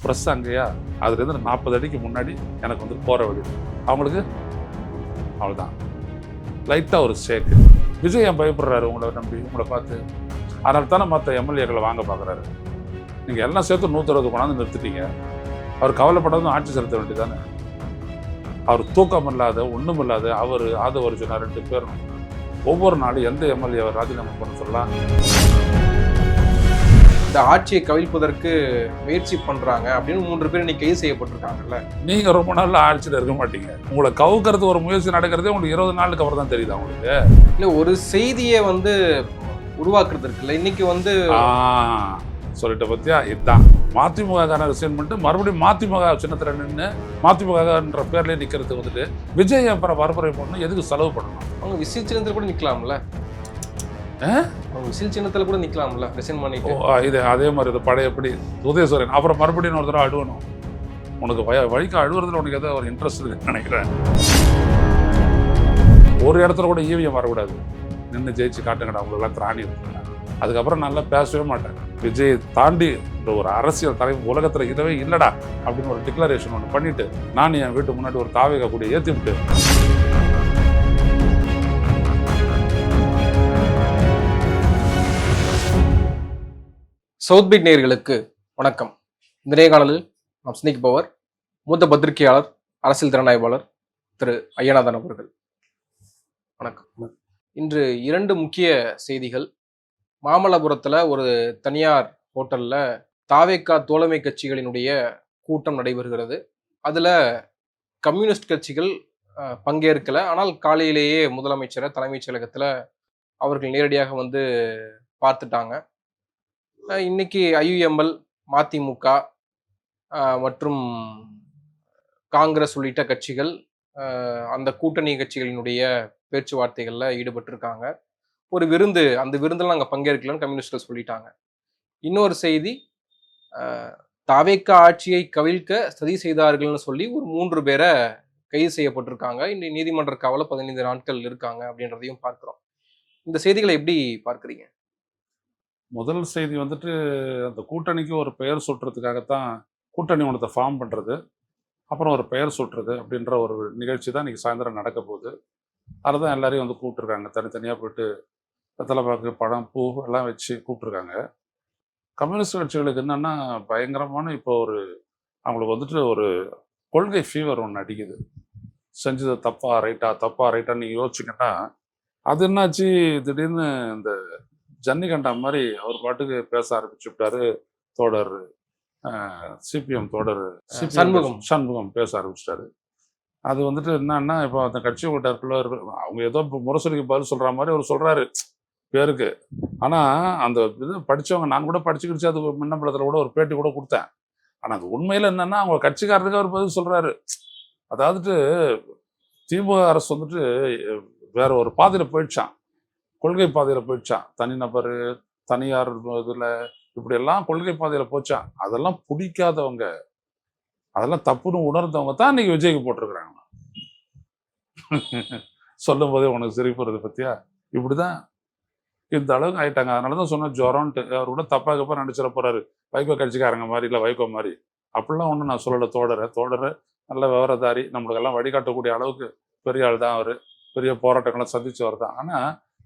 Press அங்கேயா, அதுலேருந்து 40 அடிக்கு முன்னாடி எனக்கு வந்து போகிற வழி. அவங்களுக்கு அவ்வளோதான், லைட்டாக ஒரு ஷேக்கு. விஜய் ஏன் பயப்படுறாரு உங்களை நம்பி, உங்களை பார்த்து? அதனால தானே மற்ற எம்எல்ஏக்களை வாங்க பார்க்குறாரு. நீங்கள் எல்லாம் சேர்த்து 160 கொண்டாந்து நிறுத்திட்டீங்க. அவர் கவலைப்படாதும் ஆட்சி செலுத்த வேண்டியதானே. அவர் தூக்கம் இல்லாத ஒன்றும் இல்லாத அவர் ஆதவர்ஜுனா 2 பேரும் ஒவ்வொரு நாளும் எந்த எம்எல்ஏ அவர் ராஜினாமா பண்ண சொல்லலாம். இந்த ஆட்சியை கவிழ்ப்பதற்கு முயற்சி பண்றாங்க அப்படின்னு 3 பேர் இன்னைக்கு கைது செய்யப்பட்டிருக்காங்கல்ல. நீங்க ரொம்ப நாள்ல ஆட்சியில் இருக்க மாட்டீங்க. உங்களை கவுக்கிறது ஒரு முயற்சி நடக்கிறதே உங்களுக்கு 20 நாளுக்கு அப்புறம் தான் தெரியுது. உங்களுக்கு இல்ல ஒரு செய்தியை வந்து உருவாக்குறது இருக்குல்ல, இன்னைக்கு வந்து சொல்லிட்ட பத்தியா, இதுதான் மதிமுக ரிசைன் பண்ணிட்டு மறுபடியும் மதிமுக சின்னத்துல நின்று மதிமுகன்ற பேர்லயே நிக்கிறதுக்கு வந்துட்டு விஜய் அப்புறம் பரப்புரை பண்ணணும். எதுக்கு செலவு பண்ணணும்? அவங்க விசில் சின்னத்துல கூட நிக்கலாம்ல. அவங்க விசில் சின்னத்துல கூட நிக்கலாம்ல ரிசைன் பண்ணிட்டு. இது அதே மாதிரி இது பழையபடி உதயசூரன் அப்புறம் மறுபடியும் ஒரு தடவை அழுவணும். உனக்கு வழிக்கு அழுவுறதுல உனக்கு ஏதோ ஒரு இன்ட்ரெஸ்ட் இருக்குன்னு நினைக்கிறேன். ஒரு இடத்துல கூட ஈவிஎம் வரக்கூடாது. நின்று ஜெயிச்சு காட்டுங்கடா, அவங்களெல்லாம் திராணி இருக்குங்க. அதுக்கப்புறம் நல்லா பேசவே மாட்டேன். விஜய் தாண்டி ஒரு அரசியல் தலைவர் உலகத்தில் இதவே இல்லடா அப்படின்னு ஒரு டிக்ளரேஷன் ஒன்று பண்ணிட்டு நான் என் வீட்டு முன்னாடி ஒரு தாவேகா கூட ஏற்றி விட்டு சவுத் பீட் நேயர்களுக்கு வணக்கம். இந்த நேர்காணலில் நாம் சிந்திப்பவர் மூத்த பத்திரிகையாளர், அரசியல் திறனாய்வாளர் திரு ஐயநாதன் அவர்கள். வணக்கம். இன்று 2 முக்கிய செய்திகள். மாமல்லபுரத்துல ஒரு தனியார் ஹோட்டல்ல தாவேகா தோழமை கட்சிகளினுடைய கூட்டம் நடைபெறுகிறது. அதுல கம்யூனிஸ்ட் கட்சிகள் பங்கேற்கல. ஆனால் காலையிலேயே முதலமைச்சரை தலைமைச் செயலகத்துல அவர்கள் நேரடியாக வந்து பார்த்துட்டாங்க. இன்னைக்கு ஐயுஎம்எல், மதிமுக மற்றும் காங்கிரஸ் உள்ளிட்ட கட்சிகள் அந்த கூட்டணி கட்சிகளினுடைய பேச்சுவார்த்தைகள்ல ஈடுபட்டிருக்காங்க. ஒரு விருந்து, அந்த விருந்தில் நாங்கள் பங்கேற்கலன்னு கம்யூனிஸ்ட்கள் சொல்லிட்டாங்க. இன்னொரு செய்தி, தாவேகா ஆட்சியை கவிழ்க்க சதி செய்தார்கள்னு சொல்லி ஒரு 3 பேரை கைது செய்யப்பட்டிருக்காங்க. இந்த நீதிமன்ற காவல 15 நாட்கள் இருக்காங்க அப்படின்றதையும் பார்க்கிறோம். இந்த செய்திகளை எப்படி பார்க்குறீங்க? முதல் செய்தி வந்துட்டு அந்த கூட்டணிக்கு ஒரு பெயர் சுட்டுறதுக்காகத்தான் கூட்டணி ஒன்றத்தை ஃபார்ம் பண்ணுறது, அப்புறம் ஒரு பெயர் சுட்டுறது அப்படின்ற ஒரு நிகழ்ச்சி தான் இன்றைக்கி சாயந்தரம் நடக்க போகுது. அதை தான் எல்லாரையும் வந்து கூப்பிட்டுருக்காங்க. தனித்தனியாக போயிட்டு வெத்தலைப்பாக்கு, பழம், பூ எல்லாம் வச்சு கூப்பிட்டுருக்காங்க. கம்யூனிஸ்ட் கட்சிகளுக்கு என்னென்னா பயங்கரமான இப்போ அவங்களுக்கு வந்துட்டு ஒரு கொள்கை ஃபீவர் ஒன்று அடிக்குது. செஞ்சது தப்பா ரைட்டான்னு நீங்கள் யோசிச்சிங்கன்னா அது என்னாச்சு, திடீர்னு இந்த ஜன்னிகண்டா மாதிரி அவர் பாட்டுக்கு பேச ஆரம்பிச்சு விட்டாரு. தோடர் சிபிஎம் தோடர் சண்முகம் பேச ஆரம்பிச்சிட்டாரு. அது வந்துட்டு என்னன்னா, இப்போ அந்த கட்சி கூட்டருக்குள்ள அவங்க ஏதோ முரசொலிக்கு பதில் சொல்கிற மாதிரி அவர் சொல்கிறாரு பேருக்கு. ஆனால் அந்த இது படித்தவங்க, நான் கூட படிச்சுக்கிடுச்சு, அது மின்னம்பலத்தில் கூட ஒரு பேட்டி கூட கொடுத்தேன். ஆனால் அது உண்மையில் என்னென்னா அவங்க கட்சிக்காரருக்கு அவர் பதில் சொல்கிறாரு. அதாவது திமுக அரசு வந்துட்டு வேற ஒரு பாதையில் போயிடுச்சான், கொள்கை பாதையில் போயிடுச்சான். தனிநபர், தனியார் இதில் இப்படியெல்லாம் கொள்கை பாதையில் போச்சான். அதெல்லாம் பிடிக்காதவங்க, அதெல்லாம் தப்புன்னு உணர்ந்தவங்க தான் இன்னைக்கு விஜய்க்கு போட்டிருக்கிறாங்க. சொல்லும் போதே உனக்கு சிரிப்புறது பத்தியா, இப்படிதான் இந்த அளவுக்கு ஆயிட்டாங்க. அதனாலதான் சொன்ன ஜுரம்ட்டு. அவர் கூட தப்பாக நினைச்சிட போறாரு, வைகோ கட்சிக்காரங்க மாதிரி இல்லை வைகோ மாதிரி அப்படிலாம் ஒன்றும் நான் சொல்லலை. தோடரை நல்ல விவரதாரி, நம்மளுக்கெல்லாம் வழிகாட்டக்கூடிய அளவுக்கு பெரிய ஆள் தான் அவர். பெரிய போராட்டங்களை சந்திச்சவர் தான். ஆனா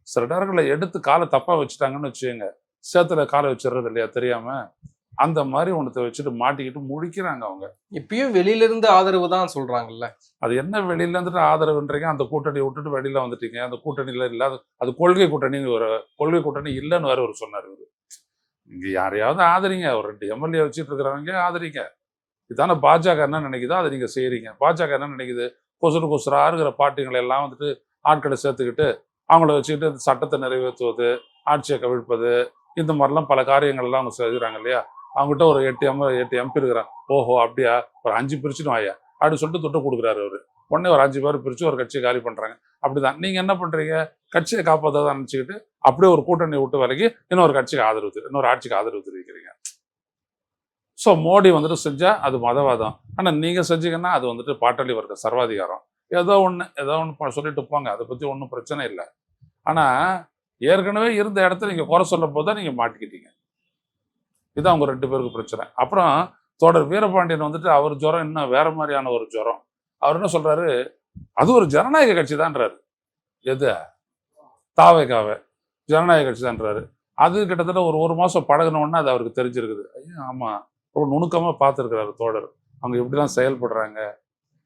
சில நேரங்களில் எடுத்து காலை தப்பா வச்சுட்டாங்கன்னு வச்சுக்கோங்க, சேத்துல காலை வச்சிடுறது இல்லையா தெரியாம, அந்த மாதிரி ஒன்றத்தை வச்சுட்டு மாட்டிக்கிட்டு முழிக்கிறாங்க. அவங்க இப்பயும் வெளியில இருந்து ஆதரவு தான் சொல்றாங்கல்ல. அது என்ன வெளியில இருந்துட்டு ஆதரவுன்றீங்க? அந்த கூட்டணியை விட்டுட்டு வெளியில வந்துட்டீங்க. அந்த கூட்டணியில இல்லாத, அது கொள்கை கூட்டணின்னு ஒரு கொள்கை கூட்டணி இல்லைன்னு வேற ஒரு சொன்னார். இங்க யாரையாவது ஆதரிங்க, ஒரு 2 எம்எல்ஏ வச்சுட்டு இருக்கிறவங்க ஆதரிங்க. இதான பாஜக என்ன நினைக்குதோ அதை நீங்க செய்யறீங்க. பாஜக என்ன நினைக்குது, கொசுரா இருக்கிற பார்ட்டிகளை எல்லாம் வந்துட்டு ஆட்களை சேர்த்துக்கிட்டு அவங்கள வச்சுக்கிட்டு சட்டத்தை நிறைவேற்றுவது, ஆட்சியை கவிழ்ப்பது, இந்த மாதிரிலாம் பல காரியங்கள்லாம் அவங்க செய்கிறாங்க இல்லையா. அவங்ககிட்ட ஒரு 8 எம்பி இருக்கிறான். ஓஹோ அப்படியா, ஒரு 5 பிரிச்சுட்டு வாயா அப்படின்னு சொல்லிட்டு தொட்டு கொடுக்குறாரு அவரு. உடனே ஒரு 5 பேர் பிரிச்சு ஒரு கட்சியை காலி பண்றாங்க. அப்படிதான் நீங்க என்ன பண்றீங்க, கட்சியை காப்பாற்றதான் நினைச்சுக்கிட்டு அப்படியே ஒரு கூட்டணி விட்டு விலகி இன்னொரு கட்சிக்கு ஆதரவு, இன்னொரு ஆட்சிக்கு ஆதரவு தெரிவிக்கிறீங்க. ஸோ மோடி வந்துட்டு செஞ்சா அது மதவாதம், ஆனால் நீங்க செஞ்சீங்கன்னா அது வந்துட்டு பாட்டாளி வர்க்க சர்வாதிகாரம். ஏதோ ஒன்று சொல்லிட்டு போங்க, அதை பத்தி ஒன்றும் பிரச்சனை இல்லை. ஆனா ஏற்கனவே இருந்த இடத்துல நீங்க குறை சொல்ல போதுதான் நீங்க மாட்டிக்கிட்டீங்க. இது அவங்க 2 பேருக்கு பிரச்சனை. அப்புறம் தோழர் வீரபாண்டியன் வந்துட்டு அவர் ஜுரம் இன்னும் வேற மாதிரியான ஒரு ஜுரம். அவர் என்ன சொல்றாரு, அது ஒரு ஜனநாயக கட்சி தான்றாரு. எது? தாவேகாவை ஜனநாயக கட்சி தான்றாரு. அது கிட்டத்தட்ட ஒரு மாசம் பழகுன உடனே அது அவருக்கு தெரிஞ்சிருக்குது. ஐயா ஆமா, ரொம்ப நுணுக்கமா பார்த்துருக்கிறாரு தோழர். அவங்க எப்படிலாம் செயல்படுறாங்க,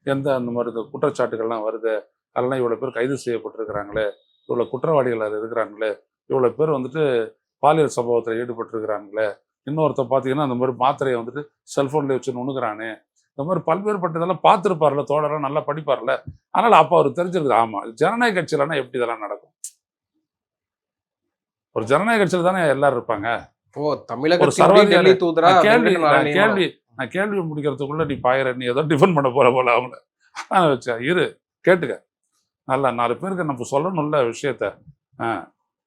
எந்த அந்த மாதிரி இந்த குற்றச்சாட்டுகள்லாம் வருது, அதெல்லாம் இவ்வளோ பேர் கைது செய்யப்பட்டிருக்கிறாங்களே, இவ்வளோ குற்றவாளிகள் அது இருக்கிறாங்களே, இவ்வளோ பேர் வந்துட்டு பாலியல் சம்பவத்தில் ஈடுபட்டிருக்கிறாங்களே, இன்னொருத்த பார்த்தீங்கன்னா அந்த மாதிரி மாத்திரையை வந்துட்டு செல்ஃபோனில் வச்சு நுணுகிறானே, இந்த மாதிரி பல்வேறுபட்டதெல்லாம் பார்த்துருப்பார்ல தோழரெல்லாம், நல்லா படிப்பார்ல. அதனால் அப்போ அவருக்கு தெரிஞ்சிருக்குது, ஆமாம் ஜனநாயக கட்சியிலன்னா எப்படி இதெல்லாம் நடக்கும். ஒரு ஜனநாயக கட்சியில் தானே எல்லாரும் இருப்பாங்க. ஓ, தமிழகத்தினுடைய டெல்லி தூதரா நான் கேள்வி முடிக்கிறதுக்குள்ள நீ பாயிர, நீ ஏதோ டிஃபன் பண்ண போற போல அவங்கள வச்சா இரு கேட்டுக்க, நல்லா 4 பேருக்கு நம்ம சொல்லணும்ல விஷயத்த.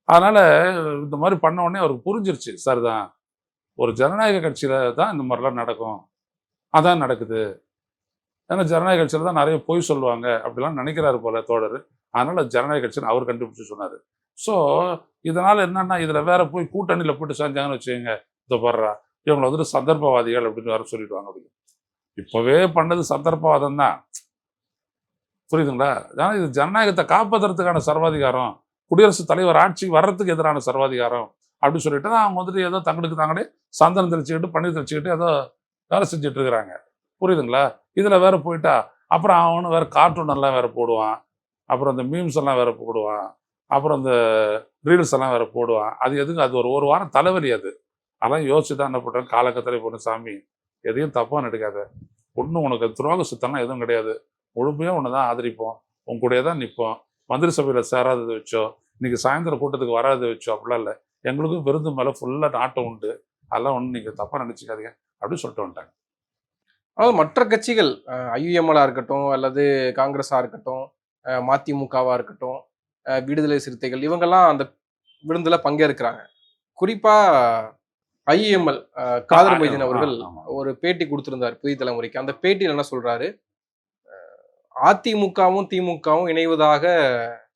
அதனால இந்த மாதிரி பண்ண உடனே அவருக்கு புரிஞ்சிருச்சு, சார் தான் ஒரு ஜனநாயக கட்சியில தான் இந்த மாதிரிலாம் நடக்கும், அதான் நடக்குது. ஏன்னா ஜனநாயக கட்சியில தான் நிறைய பொய் சொல்லுவாங்க அப்படிலாம் நினைக்கிறாரு போல தோழர். அதனால ஜனநாயக கட்சின்னு அவர் கண்டுபிடிச்சு சொன்னாரு. ஸோ இதனால என்னன்னா, இதுல வேற போய் கூட்டணியில போட்டு செஞ்சாங்கன்னு வச்சுக்கோங்க, இதை படுறா இவங்களை வந்துட்டு சந்தர்ப்பவாதிகள் அப்படின்னு வேற சொல்லிடுவாங்க. அப்படின்னு இப்பவே பண்ணது சந்தர்ப்பவாதம் தான், புரியுதுங்களா? ஏன்னா இது ஜனநாயகத்தை காப்பாற்றுறதுக்கான சர்வாதிகாரம், குடியரசுத் தலைவர் ஆட்சி வர்றதுக்கு எதிரான சர்வாதிகாரம் அப்படின்னு சொல்லிட்டு தான் அவங்க வந்துட்டு ஏதோ தங்களுக்கு தாங்களே சந்தனம் தெளிச்சுக்கிட்டு பன்னீர் தெளிச்சுக்கிட்டு ஏதோ வேலை செஞ்சுட்டு இருக்கிறாங்க, புரியுதுங்களா? இதுல வேற போயிட்டா அப்புறம் அவனு வேற கார்ட்டூன் எல்லாம் வேற போடுவான், அப்புறம் இந்த மீம்ஸ் எல்லாம் வேற போடுவான், அப்புறம் இந்த ரீல்ஸ் எல்லாம் வேற போடுவான். அது எதுக்கு? அது ஒரு வாரம் தலைவலி. அது அதெல்லாம் யோசிச்சு தான் என்ன பண்ணுறேன், காலக்கத்தலை பொண்ணு சாமி எதையும் தப்பாக நடிக்காத, ஒன்றும் உனக்கு துரோக சுத்தம்லாம் எதுவும் கிடையாது, முழுமையாக ஒன்று தான் ஆதரிப்போம், உன் கூடயே தான் நிற்போம், மந்திரி சபையில் சேராதது வச்சோ, இன்னைக்கு சாயந்தரம் கூட்டத்துக்கு வராது வச்சோ அப்படிலாம் இல்லை, எங்களுக்கும் விருந்து மேலே ஃபுல்லாக நாட்டம் உண்டு, அதெல்லாம் ஒன்றும் நீங்கள் தப்பாக நினச்சிக்காதீங்க அப்படின்னு சொல்லிட்டு வந்துட்டாங்க. அதாவது மற்ற கட்சிகள் ஐயுஎம்எலா இருக்கட்டும், அல்லது காங்கிரஸா இருக்கட்டும், மதிமுகவா இருக்கட்டும், விடுதலை சிறுத்தைகள், இவங்கெல்லாம் அந்த விருந்துல பங்கேற்கிறாங்க. குறிப்பா ஐயுஎம்எல் காதர் மொய்தீன் அவர்கள் ஒரு பேட்டி கொடுத்திருந்தார் புதிய தலைமுறைக்கு. அந்த பேட்டியில் என்ன சொல்றாரு, அதிமுகவும் திமுகவும் இணைவதாக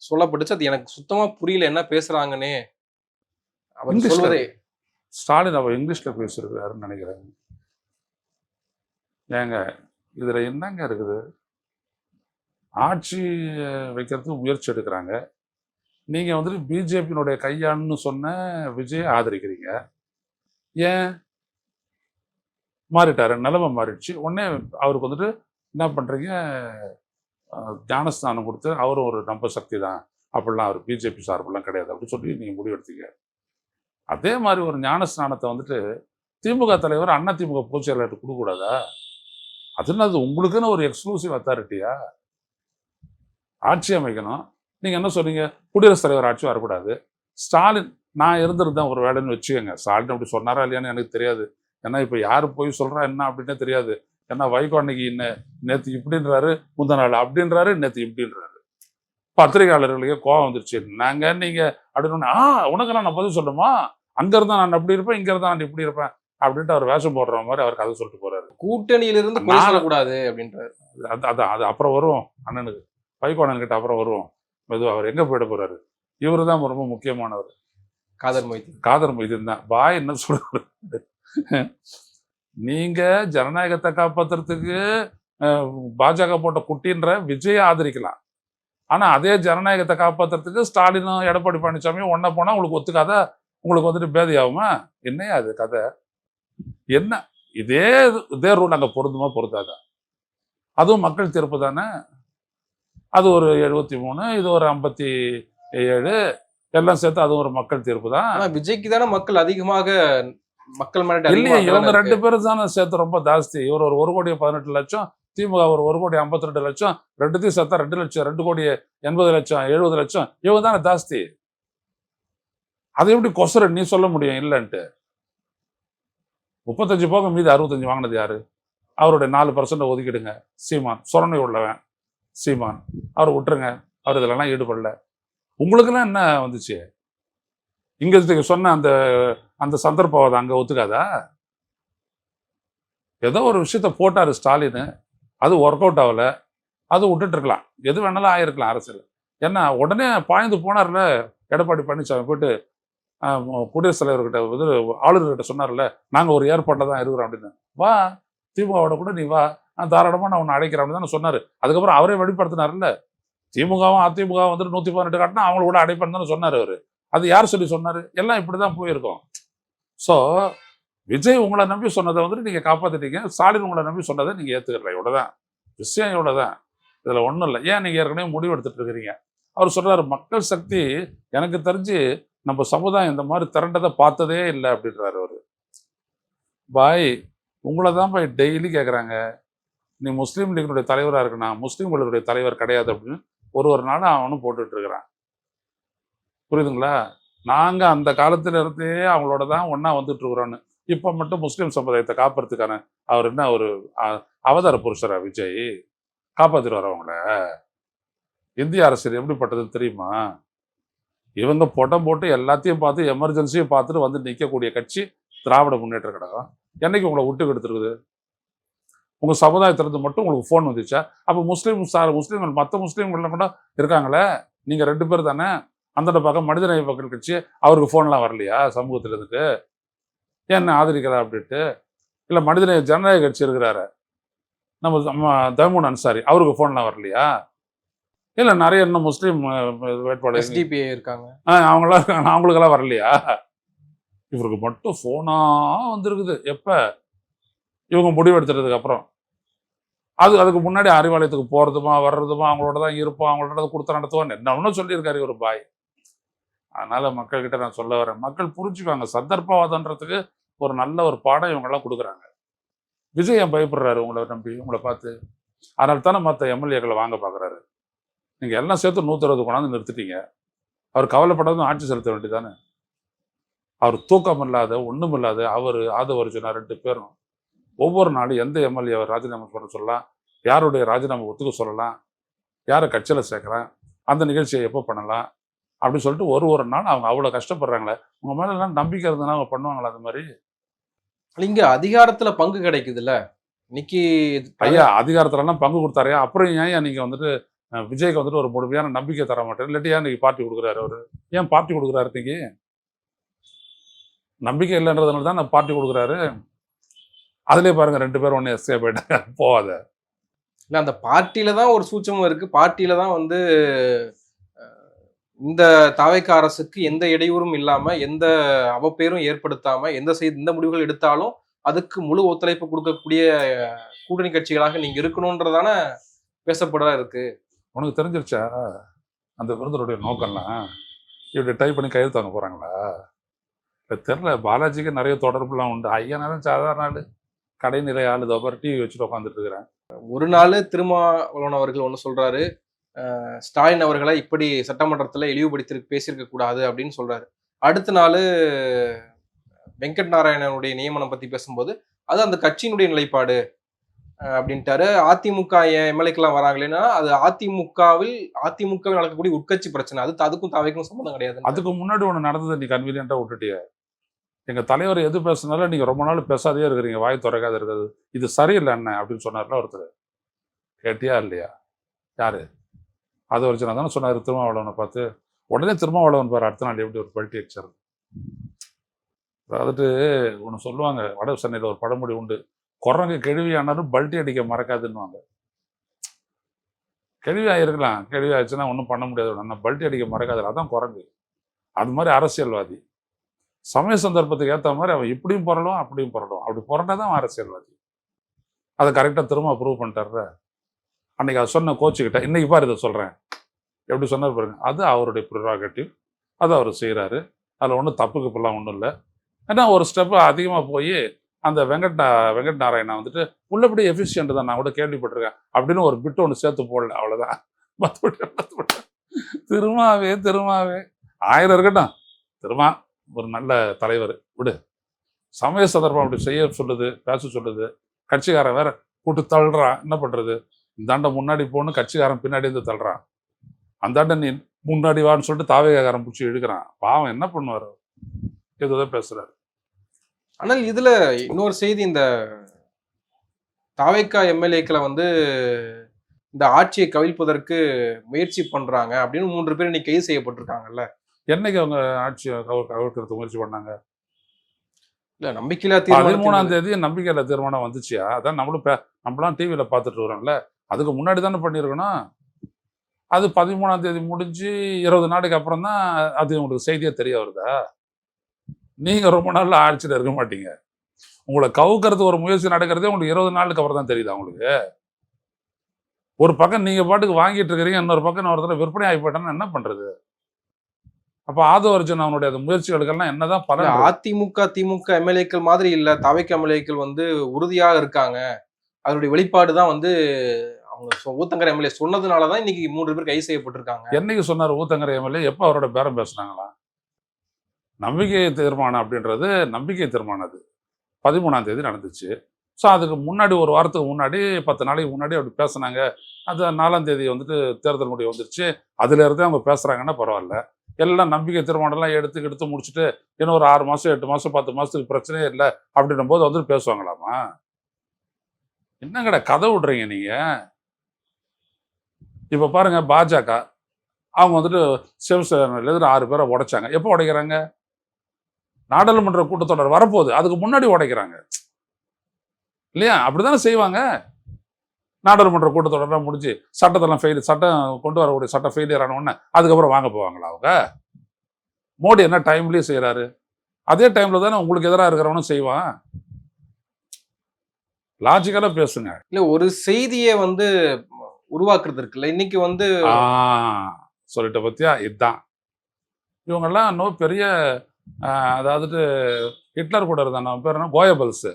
சொல்லப்பட்டுச்சு, அது எனக்கு சுத்தமா புரியல, என்ன பேசுறாங்கன்னே அவர் சொல்வதே. ஸ்டாலின் அவர் இங்கிலீஷ்ல பேசிருக்கிறாருன்னு நினைக்கிறேன். ஏங்க இதுல என்னங்க இருக்குது? ஆட்சி வைக்கிறதுக்கு முயற்சி எடுக்கிறாங்க, நீங்க வந்துட்டு பிஜேபியினுடைய கையான்னு சொன்ன விஜயை ஆதரிக்கிறீங்க. ஏன் மாறிட்டாரு, நிலைமை மாறிடுச்சு. உடனே அவருக்கு வந்துட்டு என்ன பண்றீங்க, ஞானஸ்தானம் கொடுத்து அவரும் ஒரு நம்ப சக்தி தான், அப்படிலாம் அவர் பிஜேபி சார்பெல்லாம் கிடையாது அப்படின்னு சொல்லி நீங்க முடிவெடுத்தீங்க. அதே மாதிரி ஒரு ஞானஸ்தானத்தை வந்துட்டு திமுக தலைவர் அண்ணா திமுக பொதுச் செயலாளருக்கு கொடுக்கக்கூடாதா? அதுன்னு அது உங்களுக்குன்னு ஒரு எக்ஸ்க்ளூசிவ் அத்தாரிட்டியா? ஆட்சி அமைக்கணும். நீங்க என்ன சொல்றீங்க, குடியரசுத் தலைவர் ஆட்சி வரக்கூடாது. ஸ்டாலின், நான் இருந்திருந்தேன் ஒரு வேலைன்னு வச்சுக்கோங்க, ஸ்டாலின் அப்படி சொன்னாரா இல்லையான்னு எனக்கு தெரியாது, ஏன்னா இப்போ யாரு போய் சொல்றா என்ன அப்படின்னே தெரியாது. ஏன்னா வைகோ அன்னைக்கு நேற்று இப்படின்றாரு, முந்த நாள் அப்படின்றாரு, நேற்று இப்படின்றாரு, பத்திரிகையாளர்களுக்கே கோவம் வந்துருச்சு. நாங்க நீங்க அப்படின்னு உனக்கெல்லாம் நான் பதில் சொல்லணுமா, அங்க இருந்தா நான் அப்படி இருப்பேன், இங்க இருந்தா நான் இப்படி இருப்பேன் அப்படின்ட்டு அவர் வேஷம் போடுற மாதிரி அவர் கதை சொல்லிட்டு போறாரு. கூட்டணியிலிருந்து சொல்லக்கூடாது அப்படின்றாரு. அது அப்புறம் வருவோம், அண்ணனுக்கு வைகோ அண்ணன் கிட்ட அப்புறம் வருவோம். மெதுவாக அவர் எங்க போயிட போறாரு, இவரு தான் ரொம்ப முக்கியமானவர். காதர் மொய்தீன் தான் பாய் என்ன சொல்றாரு, நீங்க ஜனநாயகத்தை காப்பாத்துறதுக்கு பாஜக போட்ட குட்டின்ற விஜயை ஆதரிக்கலாம், ஆனா அதே ஜனநாயகத்தை காப்பாத்துறதுக்கு ஸ்டாலினும் எடப்பாடி பழனிசாமியும் ஒன்னா போனா உங்களுக்கு ஒத்துக்காத, உங்களுக்கு வந்துட்டு பேதி ஆகுமா? என்னையா அது கதை? என்ன இதே ரூல் அங்க பொருந்துமா பொருந்தாதா? அதுவும் மக்கள் தீர்ப்பு தானே. அது ஒரு 73, இது ஒரு 57, எல்லாம் சேர்த்து அது ஒரு மக்கள் தீர்ப்பு தான். விஜய்க்கு தானே மக்கள் அதிகமாக, மக்கள் இல்லையே, இவங்க 2 பேரும் தானே சேர்த்து ரொம்ப ஜாஸ்தி. இவர் ஒரு 1,18,00,000, திமுக ஒரு 1,52,00,000, ரெண்டுத்தையும் சேர்த்தா 2 லட்சம், 2,80,00,000, 70,00,000, இவங்க தானே ஜாஸ்தி. அதை எப்படி கொசர நீ சொல்ல முடியும் இல்லைன்ட்டு? 35 போக மீது 65 வாங்கினது யாரு? அவருடைய 4% ஒதுக்கிடுங்க. சீமான் சொரணை உள்ளவன் சீமான், அவர் விட்டுருங்க, அவர் இதெல்லாம் ஈடுபடல. உங்களுக்கெல்லாம் என்ன வந்துச்சு? இங்க சொன்ன அந்த அந்த சந்தர்ப்பம் அங்க ஒத்துக்காதா? ஏதோ ஒரு விஷயத்த போட்டாரு ஸ்டாலின், அது ஒர்க் அவுட் ஆகல, அது விட்டுட்டு இருக்கலாம், எது வேணாலும் ஆயிருக்கலாம் அரசியல். ஏன்னா உடனே பாய்ந்து போனார்ல எடப்பாடி பழனிசாமி, போயிட்டு குடியரசுத் தலைவர்கிட்ட ஆளுநர்கிட்ட சொன்னார்ல, நாங்க ஒரு ஏற்பாட்டில் தான் இருக்கிறோம் அப்படின்னு. வா, திமுகவோட கூட நீ வா, நான் தாராளமாக நான் உன்னை அழைக்கிறேன் தான் சொன்னார். அதுக்கப்புறம் அவரே வெளிப்படுத்தினார்ல, திமுகவும் அதிமுகவும் வந்துட்டு 118 காட்டினா அவங்கள கூட அடைப்பேன்னு தானே சொன்னார் அவர். அது யார் சொல்லி சொன்னார்? எல்லாம் இப்படி தான் போயிருக்கோம். ஸோ விஜய் உங்களை நம்பி சொன்னதை வந்துட்டு நீங்கள் காப்பாற்றிட்டீங்க. ஸ்டாலின் உங்களை நம்பி சொன்னதை நீங்கள் ஏற்றுக்கல. இவ்வளோதான் விஷயம், இவ்வளோதான். இதில் ஒன்றும் இல்லை. ஏன் நீங்கள் ஏற்கனவே முடிவு எடுத்துட்டு இருக்கிறீங்க? அவர் சொல்கிறார், மக்கள் சக்தி எனக்கு தெரிஞ்சு நம்ம சமுதாயம் இந்த மாதிரி திரண்டதை பார்த்ததே இல்லை அப்படின்றாரு அவர். பாய், உங்களை தான் போய் டெய்லி கேட்குறாங்க, நீ முஸ்லீம் லீக்கினுடைய தலைவராக இருக்கணும், முஸ்லீம் லீக்கினுடைய தலைவர் கிடையாது அப்படின்னு ஒரு நாளும் அவனும் போட்டுட்டு இருக்கிறான். புரியுதுங்களா? நாங்கள் அந்த காலத்துல இருந்தே அவங்களோட தான் ஒன்றா வந்துட்டு இருக்கிறோன்னு. இப்போ மட்டும் முஸ்லீம் சமுதாயத்தை காப்பாற்றுறதுக்கான அவர் என்ன ஒரு அவதார புருஷரா விஜய்? காப்பாற்றிடுவார் அவங்கள? இந்திய அரசியல் எப்படிப்பட்டதுன்னு தெரியுமா? இவங்க பொடம் போட்டு எல்லாத்தையும் பார்த்து எமர்ஜென்சியும் பார்த்துட்டு வந்து நிற்கக்கூடிய கட்சி திராவிட முன்னேற்ற கழகம். என்னைக்கு உங்களை விட்டு கொடுத்துருக்குது? உங்கள் சமுதாயத்திலிருந்து மட்டும் உங்களுக்கு ஃபோன் வந்துச்சா? அப்போ முஸ்லீம்கள் மற்ற முஸ்லீம்கள் கூட இருக்காங்களே, நீங்கள் 2 பேர் தானே. அந்தந்த பக்கம் மனிதநேய மக்கள் கட்சி, அவருக்கு ஃபோன்லாம் வரலையா சமூகத்தில் இருந்துட்டு? என்ன ஆதரிக்கிறா அப்படின்ட்டு? இல்லை மனிதநேய ஜனநாயக கட்சி இருக்கிறாரு நம்ம தமூன் அன்சாரி, அவருக்கு ஃபோன்லாம் வரலையா? இல்லை நிறைய இன்னும் முஸ்லீம் வேட்பாளர் எஸ்டிபிஐ இருக்காங்க, அவங்களாம் இருக்காங்க, அவங்களுக்கெல்லாம் வரலையா? இவருக்கு மட்டும் ஃபோனாக வந்திருக்குது. எப்போ? இவங்க முடிவு எடுத்துறதுக்கு அப்புறம். அதுக்கு முன்னாடி அறிவாலயத்துக்கு போகிறதுமா வர்றதுமா, அவங்களோட தான் இருப்போம், அவங்களோட கொடுத்து நடத்துவோம் என்ன ஒன்றும் சொல்லியிருக்காரு இவர் பாய். அதனால் மக்கள்கிட்ட நான் சொல்ல வரேன், மக்கள் புரிஞ்சுக்குவாங்க. சந்தர்ப்பவாதன்றதுக்கு ஒரு நல்ல ஒரு பாடம் இவங்கெல்லாம் கொடுக்குறாங்க. விஜய் ஏன் பயப்படுறாரு உங்களை நம்பி, உங்களை பார்த்து? அதனால தானே மற்ற எம்எல்ஏக்களை வாங்க பார்க்குறாரு. நீங்கள் எல்லாம் சேர்த்து 120 கொண்டாந்து நிறுத்திட்டீங்க. அவர் கவலைப்படாதும் ஆட்சி செலுத்த வேண்டியதானே? அவர் தூக்கம் இல்லாத ஒன்றும் இல்லாத அவர் ஆதவர்ஜுனா 2 பேரும் ஒவ்வொரு நாளும் எந்த எம்எல்ஏ அவர் ராஜினாமா பண்ண சொல்லலாம், யாருடைய ராஜினாமா ஒத்துக்க சொல்லலாம், யாரை கட்சியில் சேர்க்குறேன், அந்த நிகழ்ச்சியை எப்போ பண்ணலாம் அப்படின்னு சொல்லிட்டு ஒரு நாள் அவங்க அவ்வளோ கஷ்டப்படுறாங்களே. உங்கள் மேலே எல்லாம் நம்பிக்கை இருந்ததுன்னா அவங்க பண்ணுவாங்களா அந்த மாதிரி? இங்க அதிகாரத்துல பங்கு கிடைக்குதுல்ல இன்னைக்கு. ஐயா, அதிகாரத்துலலாம் பங்கு கொடுத்தாரையா? அப்புறம் ஏன் நீங்கள் வந்துட்டு விஜய்க்கு வந்துட்டு ஒரு முழுமையான நம்பிக்கை தர மாட்டேன்? இல்லாட்டி ஏன் இன்னைக்கு பார்ட்டி கொடுக்குறாரு அவர்? ஏன் பார்ட்டி கொடுக்குறாரு? இன்னைக்கு நம்பிக்கை இல்லைன்றதுனால தான் நான் பார்ட்டி கொடுக்குறாரு. அதுலேயே பாருங்க 2 பேரும் ஒன்று எஸ்ஏ போயிட்டாங்க. போகாத இல்ல, அந்த பார்ட்டியில தான் ஒரு சூட்சமும் இருக்கு. பார்ட்டியில தான் வந்து இந்த தாவேக அரசுக்கு எந்த இடையூறும் இல்லாம, எந்த அவப்பேரும் ஏற்படுத்தாம, எந்த முடிவுகள் எடுத்தாலும் அதுக்கு முழு ஒத்துழைப்பு கொடுக்கக்கூடிய கூட்டணி கட்சிகளாக நீங்க இருக்கணும்ன்றதான பேசப்படா இருக்கு. உனக்கு தெரிஞ்சிருச்சா அந்த விருந்தருடைய நோக்கம்லாம்? இப்படி டைப் பண்ணி கையெழுத்து வாங்க போகிறாங்களா? தெரில. பாலாஜிக்கு நிறைய தொடர்புலாம் உண்டு. ஐயனாலும் சாதாரண ஆள், கடைநிலை ஆள், இதோ பாரு டிவி வச்சுட்டு உட்காந்துட்டு இருக்கிறேன். ஒரு நாள் திருமாவளவன் அவர்கள் ஒன்று சொல்றாரு, ஸ்டாலின் அவர்களை இப்படி சட்டமன்றத்தில் இழிவுபடுத்தி பேசியிருக்க கூடாது அப்படின்னு சொல்றாரு. அடுத்த நாள் வெங்கட் நாராயணனுடைய நியமனம் பத்தி பேசும்போது அது அந்த கட்சியினுடைய நிலைப்பாடு அப்படின்ட்டாரு. அதிமுக எம்எல்ஏக்கெல்லாம் வராங்களேன்னா அது அதிமுகவில் நடக்கக்கூடிய உட்கட்சி பிரச்சனை, அதுக்கும் தாவேக்கும் சம்மந்தம் கிடையாது. அதுக்கு முன்னாடி ஒன்று நடந்தது, நீ கன்வீனியண்டா விட்டுட்டிய. எங்க தலைவர் எது பேசுனாலும் நீங்க ரொம்ப நாள் பேசாதே இருக்கிறீங்க, வாய் திறக்காத இருக்கிறது, இது சரியில்லை என்ன அப்படின்னு சொன்னார்ல ஒருத்தர். கேட்டியா இல்லையா? யாரு? அது ஒரு சின்ன தானே சொன்னார் திருமாவளவனை பார்த்து. உடனே திருமாவளவன் பாரு அடுத்த நாள் எப்படி ஒரு பல்ட்டி அடிச்சாரு. அதாவது ஒன்று சொல்லுவாங்க, வட சென்னையில் ஒரு பழமொழி உண்டு, குரங்கு கேள்வியானாலும் பல்ட்டி அடிக்க மறக்காதுன்னுவாங்க. கேள்வியாக இருக்கலாம், கேள்வி ஆயிடுச்சுன்னா ஒன்றும் பண்ண முடியாது, ஆனால் பல்ட்டி அடிக்க மறக்காது, அதான் குரங்கு. அது மாதிரி அரசியல்வாதி சமய சந்தர்ப்பத்துக்கு ஏற்ற மாதிரி அவன் இப்படியும் புரளும் அப்படியும் புரளும். அப்படி புரண்டாதான் அரசியல்வாதி. அதை கரெக்டாக திரும்ப ப்ரூவ் பண்ணிட்டார்ற. அன்னைக்கு அதை சொன்ன கோச்சுக்கிட்ட இன்னைக்கு பாரு இதை சொல்கிறேன் எப்படி சொன்னார் பாருங்க. அது அவருடைய ப்ரிராகேட்டிவ், அதை அவர் செய்கிறாரு. அதில் ஒன்றும் தப்புக்கு இப்பெல்லாம் ஒன்றும் இல்லை. ஏன்னா ஒரு ஸ்டெப்பு அதிகமாக போய் அந்த வெங்கட் நாராயணா வந்துட்டு உள்ளபடி எஃபிஷியன்ட் தான், நான் கூட கேள்விப்பட்டிருக்கேன் அப்படின்னு ஒரு பிட்டு ஒன்று சேர்த்து போடல, அவ்வளோதான். மற்றபடி திருமாவே 1000 இருக்கட்டும், திருமா ஒரு நல்ல தலைவர் விடு. சமய சந்தர்ப்பம் அப்படி செய்ய சொல்லுது, பேச சொல்லுது, கட்சிக்காரன் வேற கூட்டு தள்ளுறான், என்ன பண்றது? இந்தாண்ட முன்னாடி போகணும், கட்சிக்காரன் பின்னாடி இருந்து தள்ளுறான். அந்தாண்ட நீ முன்னாடி வான்னு சொல்லிட்டு தாவேகாரன் பிடிச்சி எடுக்கிறான். பாவம் என்ன பண்ணுவார்? ஏதோதான் பேசுறாரு. ஆனால் இதுல இன்னொரு செய்தி, இந்த தாவேகா எம்எல்ஏக்களை வந்து இந்த ஆட்சியை கவிழ்ப்பதற்கு முயற்சி பண்றாங்க அப்படின்னு 3 பேர் இன்னைக்கு கைது செய்யப்பட்டிருக்காங்கல்ல. என்னைக்கு அவங்க ஆட்சியை கவிழ்க்கிறதுக்கு முயற்சி பண்ணாங்க? இல்ல நம்பிக்கையில்லா தீர்மானத்தின் 13ஆம் மீது. தேதி நம்பிக்கையில்லா தீர்மானம் வந்துச்சியா? அதான் நம்மளாம் டிவியில பார்த்துட்டு இருக்கிறோம்ல. அதுக்கு முன்னாடி தானே பண்ணியிருக்கணும். அது 13ஆம் தேதி முடிஞ்சு 20 நாளைக்கு அப்புறம் தான் அது உங்களுக்கு செய்தியே தெரிய வருதா? நீங்க ரொம்ப நாள்ல ஆட்சியில இருக்க மாட்டீங்க. உங்கள கவுக்கறதுக்கு ஒரு முயற்சி நடக்கிறதே உங்களுக்கு 20 நாளுக்கு அப்புறம் தான் தெரியுதா உங்களுக்கு? ஒரு பக்கம் நீங்க பாட்டுக்கு வாங்கிட்டு இருக்கிறீங்க, இன்னொரு பக்கம் இன்னொரு தடவ விற்பனை ஆகி போயிட்டான்னா என்ன பண்றது? அப்ப ஆதவ அர்ஜுன் அவனுடைய அந்த முயற்சிகளுக்கெல்லாம் என்னதான் இல்ல பலன்? அதிமுக, திமுக எம்எல்ஏக்கள் மாதிரி இல்ல. தவிக எம்எல்ஏக்கள் வந்து உறுதியாக இருக்காங்க. அதனுடைய வெளிப்பாடு தான் வந்து அவங்க ஊத்தங்கரை எம்எல்ஏ சொன்னதுனால தான் இன்னைக்கு 3 பேர் கைது செய்யப்பட்டிருக்காங்க. என்னைக்கு சொன்னாரு ஊத்தங்கரை எம்எல்ஏ? எப்ப அவரோட பேரம் பேசுனாங்களா? நம்பிக்கை தீர்மானம் அப்படின்றது நம்பிக்கை தீர்மானம் அது. 13ஆம் தேதி நடந்துச்சு. ஸோ அதுக்கு முன்னாடி ஒரு வாரத்துக்கு முன்னாடி 10 நாளைக்கு முன்னாடி அப்படி பேசுனாங்க. அது 4ஆம் தேதி வந்துட்டு தேர்தல் முடிவு வந்துருச்சு. அதுல இருந்தே அவங்க பேசுறாங்கன்னா பரவாயில்ல. எல்லாம் நம்பிக்கை தீர்மானம்லாம் எடுத்து முடிச்சுட்டு இன்னும் ஒரு 6 மாசம் 8 மாசம் 10 மாசத்துக்கு பிரச்சனையே இல்லை அப்படின்னும் போது வந்துட்டு பேசுவாங்களாமா? என்னங்கடா கதை விடுறீங்க நீங்க? இப்ப பாருங்க பாஜக அவங்க வந்துட்டு சிவசேனையில இருந்து 6 பேரை உடைச்சாங்க. எப்போ உடைக்கிறாங்க? நாடாளுமன்ற கூட்டத்தொடர் வரப்போகுது. அதுக்கு முன்னாடி உடைக்கிறாங்க இல்லையா? அப்படித்தானே செய்வாங்க. நாடாளுமன்ற கூட்டத்தொடர்லாம் முடிஞ்சு சட்டத்தெல்லாம் சட்டம் கொண்டு வரக்கூடிய சட்டம் ஃபெயிலியர் ஆன உடனே அதுக்கப்புறம் வாங்க போவாங்களா அவங்க? மோடி என்ன டைம்லயே செய்யறாரு? அதே டைம்ல தானே உங்களுக்கு எதிராக இருக்கிறவனும் செய்வான். லாஜிக்கலா பேசுங்க. இல்ல ஒரு செய்தியை வந்து உருவாக்குறது இருக்குல்ல. இன்னைக்கு வந்து சொல்லிட்ட பத்தியா? இதுதான் இவங்கெல்லாம் இன்னும் பெரிய அதாவது ஹிட்லர் கூட இருந்தாங்க, அவன் பேர் என்ன, கோயபல்ஸ்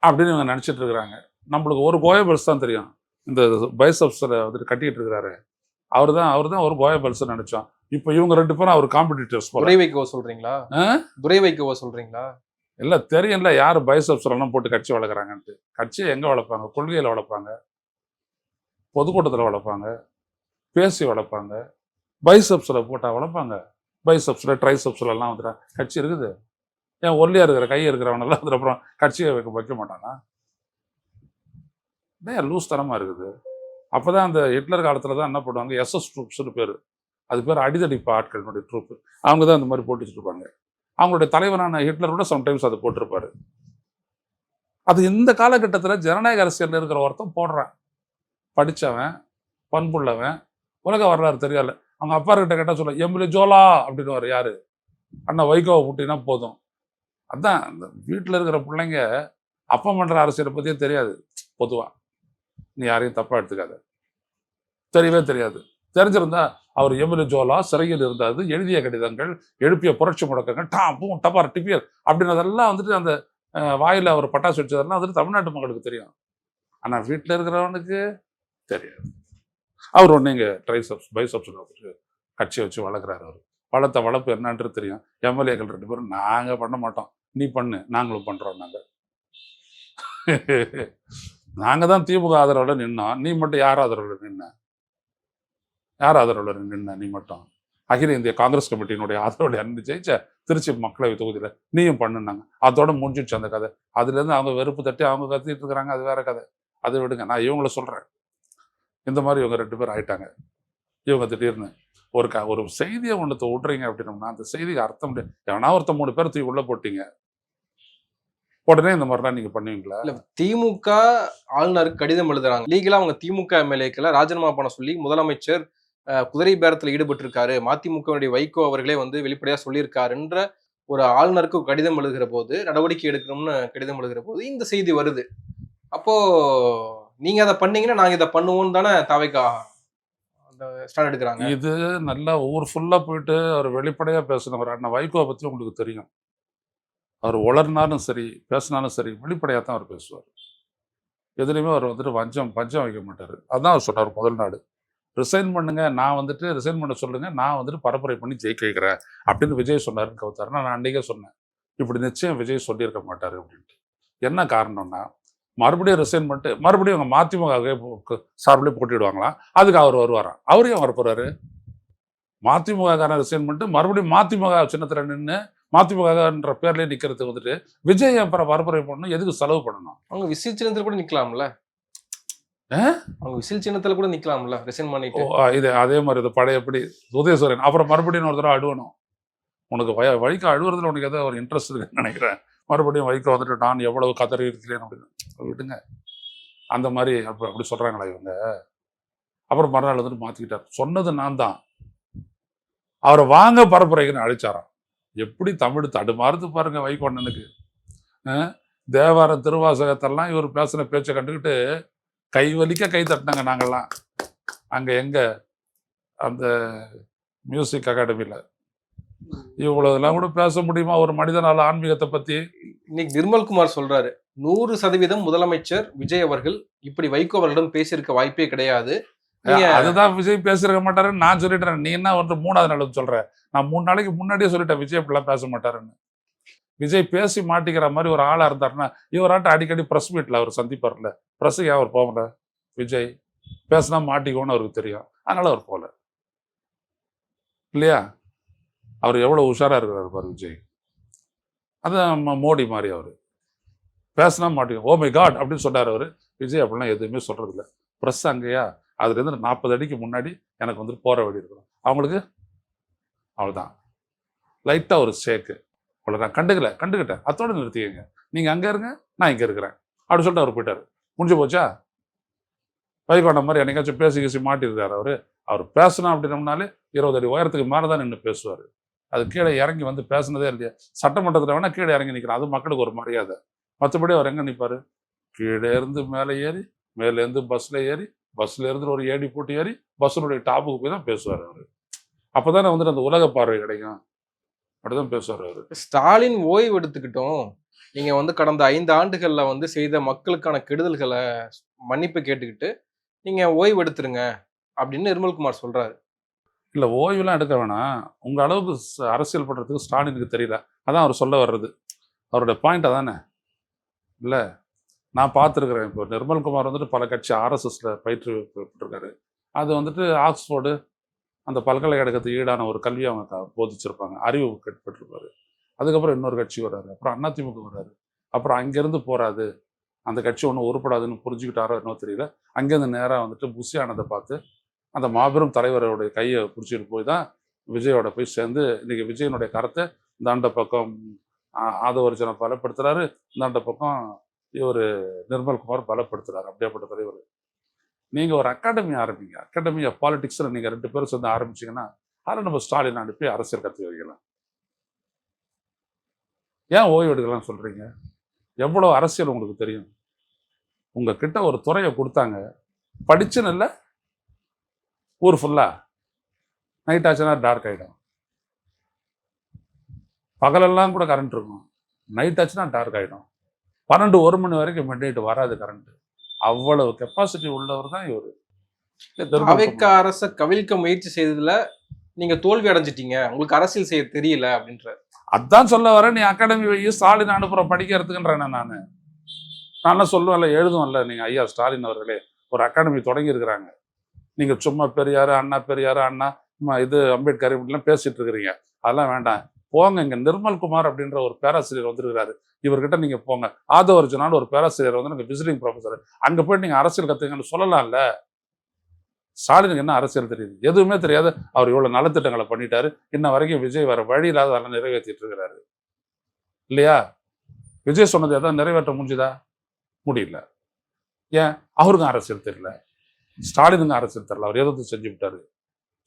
அப்படின்னு இவங்க நினைச்சிட்டு இருக்கிறாங்க. நம்மளுக்கு ஒரு கோயபல்ஸ் தான் தெரியும். இந்த பைசப்ஸ்ல வந்துட்டு கட்டிட்டு இருக்கிறாரு அவர் தான் ஒரு கோயபல்ஸ் நினைச்சோம். இப்போ இவங்க 2 பேரும் அவர் காம்படிட்டர்ஸ் போல. துரை வைக்கவோ சொல்றீங்களா? துரை வைக்கவோ சொல்றீங்களா? இல்ல தெரியும்ல யாரு பைசப்ஸ் எல்லாம் போட்டு கட்சி வளர்க்குறாங்கன்ட்டு. கட்சியை எங்க வளர்ப்பாங்க? கொள்கையில வளர்ப்பாங்க, பொதுக்கூட்டத்தில் வளர்ப்பாங்க, பேசி வளர்ப்பாங்க. பைசப்ஸ்ல போட்டா வளர்ப்பாங்க. பைசப்ஸ்ல ட்ரைசப்ஸ்ல எல்லாம் வந்துட்டா கட்சி இருக்குது. ஏன் ஒல்லியா இருக்கிற கை இருக்கிறவனெல்லாம் அதுக்கப்புறம் கட்சியை வைக்க மாட்டானா? லூஸ் தனமா இருக்குது. அப்பதான் அந்த ஹிட்லர் காலத்துல தான் என்ன பண்ணுவாங்க, எஸ்எஸ் ட்ரூப்ஸ்னு பேரு. அது பேர் அடிதடிப்பு ஆட்களுடைய ட்ரூப். அவங்க தான் இந்த மாதிரி போட்டு வச்சிருப்பாங்க. அவங்களுடைய தலைவரான ஹிட்லர் கூட சம்டைம்ஸ் அதை போட்டிருப்பாரு. அது இந்த காலகட்டத்தில் ஜனநாயக அரசியல் இருக்கிற ஒருத்தன் போடுறான். படித்தவன், பண்புள்ளவன், உலக வரலாறு தெரியல. அவங்க அப்பா கிட்ட கேட்டால் சொல்ல எம்எல்ஏ ஜோலா அப்படின்னு யாரு? அண்ணா வைகோவை விட்டினா போதும். அதான் இந்த வீட்டில் இருக்கிற பிள்ளைங்க அப்பா பண்ணுற அரசியலை பற்றியே தெரியாது. பொதுவாக நீ யாரையும் தப்பாக எடுத்துக்காத. தெரியவே தெரியாது. தெரிஞ்சிருந்தா அவர் எம்எல்ஏ ஜோலா சிறையில் இருந்தாது, எழுதிய கடிதங்கள், எழுப்பிய புரட்சி முழக்கங்கள், டாப்பும் டப்பார் டிப்பியர் அப்படின்றதெல்லாம் வந்துட்டு அந்த வாயில் அவர் பட்டாசு வச்சதெல்லாம் வந்துட்டு தமிழ்நாட்டு மக்களுக்கு தெரியும். ஆனால் வீட்டில் இருக்கிறவனுக்கு தெரியாது. அவர் ஒன்று இங்கே ட்ரைசப்ஸ் பைசப்ஸ் வந்துட்டு கட்சியை வச்சு வளர்க்குறாரு. அவர் வளர்த்த வளர்ப்பு என்னன்றது தெரியும். எம்எல்ஏக்கள் 2 பேரும் நாங்கள் பண்ண மாட்டோம், நீ பண்ணு, நாங்களும் பண்ணுறோம். நாங்கள் தான் திமுக ஆதரவில் நின்னோம், நீ மட்டும் யார் ஆதரவில் நின்ன? யார் ஆதரவில் நின்ன? நீ மட்டும் அகில இந்திய காங்கிரஸ் கமிட்டியினுடைய ஆதரவில் அன்பு ஜெயிச்ச திருச்சி மக்களவை தொகுதியில் நீயும் பண்ணுனாங்க. அதோட முடிஞ்சிடுச்சு அந்த கதை. அதுலேருந்து அவங்க வெறுப்பு தட்டி அவங்க கத்திட்டு இருக்கிறாங்க. அது வேற கதை. அதை விடுங்க. நான் இவங்கள சொல்கிறேன். இந்த மாதிரி இவங்க 2 பேர் ஆயிட்டாங்க. இவங்க திடீர்னு ஒரு செய்தியை ஒன்றத்தை விட்றீங்க அப்படின்னோம்னா அந்த செய்திக்கு அர்த்தம் முடியாது. ஏன்னா ஒருத்தர் 3 பேர் தூக்கி உள்ள போட்டீங்க, உடனே இந்த மாதிரிலாம் நீங்க பண்ணுவீங்களா? இல்ல திமுக ஆளுநருக்கு கடிதம் எழுதுறாங்க. லீகலா அவங்க திமுக எம்எல்ஏக்களை ராஜினாமா பண்ண சொல்லி முதலமைச்சர் குதிரை பேரத்தில் ஈடுபட்டிருக்காரு, மதிமுகவுடைய வைகோ அவர்களே வந்து வெளிப்படையா சொல்லியிருக்காருன்ற ஒரு ஆளுநருக்கு கடிதம் எழுதுகிற போது, நடவடிக்கை எடுக்கணும்னு கடிதம் எழுதுகிற போது இந்த செய்தி வருது. அப்போ நீங்க அதை பண்ணீங்கன்னா நாங்க இதை பண்ணுவோம் தானே தாவேகா அந்த ஸ்டாண்ட் எடுக்கிறாங்க. இது நல்லா ஊர் ஃபுல்லா போயிட்டு அவர் வெளிப்படையா பேசினவர். அண்ணன் வைகோவை பத்தி உங்களுக்கு தெரியும். அவர் உளர்னாலும் சரி, பேசினாலும் சரி, வெளிப்படையா தான் அவர் பேசுவார். எதுலையுமே அவர் வந்துட்டு பஞ்சம் வைக்க மாட்டார். அதான் அவர் சொன்னார் முதல் நாடு, ரிசைன் பண்ணுங்க, நான் வந்துட்டு ரிசைன் பண்ண சொல்லுங்க, நான் வந்துட்டு பரப்புரை பண்ணி ஜெயிக்க வைக்கிறேன் அப்படின்னு விஜய் சொன்னாருன்னு கவுத்தார். நான் அன்றைக்கே சொன்னேன், இப்படி நிச்சயம் விஜய் சொல்லியிருக்க மாட்டார் அப்படின்ட்டு. என்ன காரணம்னா, மறுபடியும் ரிசைன் பண்ணிட்டு மறுபடியும் அவங்க மதிமுக சார்பிலே போட்டிடுவாங்களாம். அதுக்கு அவர் வருவாராம். அவரையும் வரப்போறாரு. மதிமுக ரிசைன் பண்ணிட்டு மறுபடியும் மதிமுக சின்னத்துல நின்று மதிமுகன்ற பேர்லயே நிக்கிறதுக்கு வந்துட்டு விஜய் அப்புறம் பரப்புரை பண்ணணும், எதுக்கு செலவு பண்ணணும்? அவங்க விசில் சின்னத்துல கூட நிக்கலாம்ல. அவங்க விசில் சின்னத்துல கூட நிக்கலாம்ல ரிசைன் பண்ணிட்டு. இது அதே மாதிரி இது பழையபடி உதயசூரன் அப்புறம் மறுபடியும் ஒரு தடவை அடுவணும். உனக்கு வைகோ அழுவுறதுல உனக்கு ஏதோ ஒரு இன்ட்ரெஸ்ட் இருக்குன்னு நினைக்கிறேன். மறுபடியும் வைகோ வந்துட்டு நான் எவ்வளவு கதறி இருக்கிறேன் அப்படின்னு விட்டுங்க. அந்த மாதிரி அப்படி சொல்றாங்களா இவங்க? அப்புறம் மறுநாள் வந்துட்டு மாத்திக்கிட்டார். சொன்னது நான் தான். அவரை வாங்க பரப்புரைக்குன்னு அழைச்சாராம். எப்படி தமிழ் தடுமாறுது பாருங்க வைகோ அண்ணனுக்கு. தேவார திருவாசகத்தெல்லாம் இவர் பேசின பேச்சை கண்டுக்கிட்டு கை வலிக்க கை தட்டினாங்க நாங்கள்லாம். அங்க எங்க அந்த மியூசிக் அகாடமியில. இவ்வளவுலாம் கூட பேச முடியுமா ஒரு மனிதனால ஆன்மீகத்தை பத்தி? இன்னைக்கு நிர்மல்குமார் சொல்றாரு, 100% முதலமைச்சர் விஜய் அவர்கள் இப்படி வைகோ அவர்களிடம் பேசியிருக்க வாய்ப்பே கிடையாது. அதுதான் விஜய் பேசிருக்க மாட்டாருன்னு நான் சொல்லிட்டேன். நீ என்ன வந்து 3வது நாள் சொல்ற? நான் 3 நாளைக்கு முன்னாடியே சொல்லிட்டேன் விஜய் இப்படிலாம் பேச மாட்டாருன்னு. விஜய் பேசி மாட்டிக்கிற மாதிரி ஒரு ஆளா இருந்தாருன்னா இவராட்ட அடிக்கடி பிரஸ் மீட்ல அவர் சந்திப்பார்ல. பிரஸுக்கு ஏன் அவர் போகல? விஜய் பேசினா மாட்டிக்கோன்னு அவருக்கு தெரியும், அதனால அவர் போகல இல்லையா? அவர் எவ்வளவு உஷாரா இருக்கிறாரு பாரு விஜய். அதான் மோடி மாதிரி அவரு பேசினா மாட்டிக்கோ. ஓ மை காட் அப்படின்னு சொன்னார் அவரு. விஜய் அப்படிலாம் எதுவுமே சொல்றது இல்லை. ப்ரெஸ் அங்கேயா அதுல இருந்து 40 அடிக்கு முன்னாடி எனக்கு வந்துட்டு போற வழி இருக்கணும். அவங்களுக்கு அவ்வளவுதான் லைட்டா ஒரு ஷேக்கு. அவ்வளோ நான் கண்டுக்கிட்டேன் அத்தோட நிறுத்திக்கங்க. நீங்க அங்க இருங்க, நான் இங்க இருக்கிறேன் அப்படி சொல்லிட்டு அவர் போயிட்டாரு. முடிஞ்சு போச்சா? வைகோண்ட மாதிரி என்னைக்காச்சும் பேசி மாட்டிருக்காரு அவரு. அவர் பேசணும் அப்படின்னம்னாலே 20 அடி உயரத்துக்கு மேலதான் நின்று பேசுவாரு. அது கீழே இறங்கி வந்து பேசுனதே இல்லையா? சட்டமன்றத்தில் வேணா கீழே இறங்கி நிற்கிறான், அது மக்களுக்கு ஒரு மரியாதை. மற்றபடி அவர் எங்க நிற்பாரு? கீழே இருந்து மேலே ஏறி, மேலே இருந்து பஸ்ல ஏறி, பஸ்ல இருந்து ஒரு ஏடி போட்டு ஏறி பஸ்ஸுடைய டாப்புக்கு போய் தான் பேசுவார் அவரு. அப்பதானே வந்துட்டு அந்த உலக பார்வை கிடைக்கும். அப்படிதான் பேசுவார் அவரு. ஸ்டாலின் ஓய்வு எடுத்துக்கிட்டோம், நீங்க வந்து கடந்த 5 ஆண்டுகள்ல வந்து செய்த மக்களுக்கான கெடுதல்களை மன்னிப்பு கேட்டுக்கிட்டு நீங்க ஓய்வு எடுத்துருங்க அப்படின்னு நிர்மல்குமார் சொல்றாரு. இல்ல ஓய்வுலாம் எடுக்க வேணாம். உங்க அளவுக்கு அரசியல் பண்றதுக்கு ஸ்டாலினுக்கு தெரியல. அதான் அவர் சொல்ல வர்றது. அவருடைய பாயிண்ட் அதானே இல்ல. நான் பார்த்துருக்கிறேன். இப்போ நிர்மல்குமார் வந்துட்டு பல கட்சி ஆர்எஸ்எஸ்ல பயிற்றுவிக்கப்பட்டிருக்காரு. அது வந்துட்டு ஆக்ஸ்போர்டு அந்த பல்கலைக்கழகத்துக்கு ஈடான ஒரு கல்வியை அவங்க போதிச்சிருப்பாங்க. அறிவு கட்டுப்பட்டிருப்பாரு. அதுக்கப்புறம் இன்னொரு கட்சி வர்றாரு, அப்புறம் அதிமுக வர்றாரு, அப்புறம் அங்கேருந்து போறாது, அந்த கட்சி ஒன்றும் உருப்படாதுன்னு புரிஞ்சுக்கிட்டாரோ என்னவோ தெரியல. அங்கேருந்து நேராக வந்துட்டு புஷி ஆனதை பார்த்து அந்த மாபெரும் தலைவருடைய கையை பிடிச்சிட்டு போய் தான் விஜயோட போய் சேர்ந்து இன்னைக்கு விஜயனுடைய கருத்தை இந்தாண்ட பக்கம் ஆதவர்ஜனை பலப்படுத்துறாரு, இந்தாண்ட பக்கம் இவர் நிர்மல்குமார் பலப்படுத்துறாரு. அப்படியாப்பட்ட தலைவர். நீங்க ஒரு அகாடமி ஆரம்பிங்க. அகாடமி ஆஃப் பாலிடிக்ஸ்ல நீங்க 2 பேரும் சேர்ந்து ஆரம்பிச்சீங்கன்னா அதில் நம்ம ஸ்டாலின் அனுப்பி அரசியல் கற்று வைக்கலாம். ஏன் ஓய்வு எடுக்கலாம் சொல்றீங்க? எவ்வளவு அரசியல் உங்களுக்கு தெரியும். உங்ககிட்ட ஒரு துறையை கொடுத்தாங்க, படிச்சுன்னு இல்லை, ஊர் ஃபுல்லா நைட் ஆச்சுன்னா டார்க் ஆகிடும். பகலெல்லாம் கூட கரண்ட் இருக்கும், நைட் ஆச்சுன்னா டார்க் ஆகிடும். 12-1 மணி வரைக்கும் மிட் வராது கரண்ட். அவ்வளவு கெப்பாசிட்டி உள்ளவர் தான் இவரு. அரச கவிழ்க்க முயற்சி செய்ததுல நீங்க தோல்வி அடைஞ்சிட்டீங்க, உங்களுக்கு அரசியல் செய்ய தெரியல அப்படின்ற. அதான் சொல்ல வர. நீ அகாடமி வை, ஸ்டாலின் அனுப்புற படிக்கிறதுக்குன்றேன். நான் சொல்லுவேன்ல, எழுதுவேன்ல. நீங்க ஐயா ஸ்டாலின் அவர்களே ஒரு அகாடமி தொடங்கி இருக்கிறாங்க. நீங்க சும்மா பெரியாரு அண்ணா, பெரியாரு அண்ணா, இது அம்பேத்கர் இப்படிலாம் பேசிட்டு இருக்கிறீங்க. அதெல்லாம் வேண்டாம். போங்க, இங்க நிர்மல்குமார் அப்படின்ற ஒரு பேராசிரியர் வந்திருக்கிறாரு, இவர்கிட்ட நீங்க போங்க. ஆதவர்ஜனான்னு ஒரு பேராசிரியர் வந்து நீங்க விசிட்டிங் ப்ரொஃபஸர், அங்க போய் நீங்க அரசியல் கத்துக்கன்னு சொல்லலாம்ல. ஸ்டாலினுக்கு என்ன அரசியல் தெரியுது? எதுவுமே தெரியாது. அவர் இவ்வளவு நலத்திட்டங்களை பண்ணிட்டாரு. இன்ன வரைக்கும் விஜய் வர வழி இல்லாத அதெல்லாம் நிறைவேற்றிட்டு இருக்கிறாரு இல்லையா? விஜய் சொன்னது எதாவது நிறைவேற்ற முடிஞ்சுதா? முடியல. ஏன்? அவருக்கும் அரசியல் தெரியல, ஸ்டாலினுக்கும் அரசியல் தெரியல. அவர் எதாவது செஞ்சு விட்டாரு.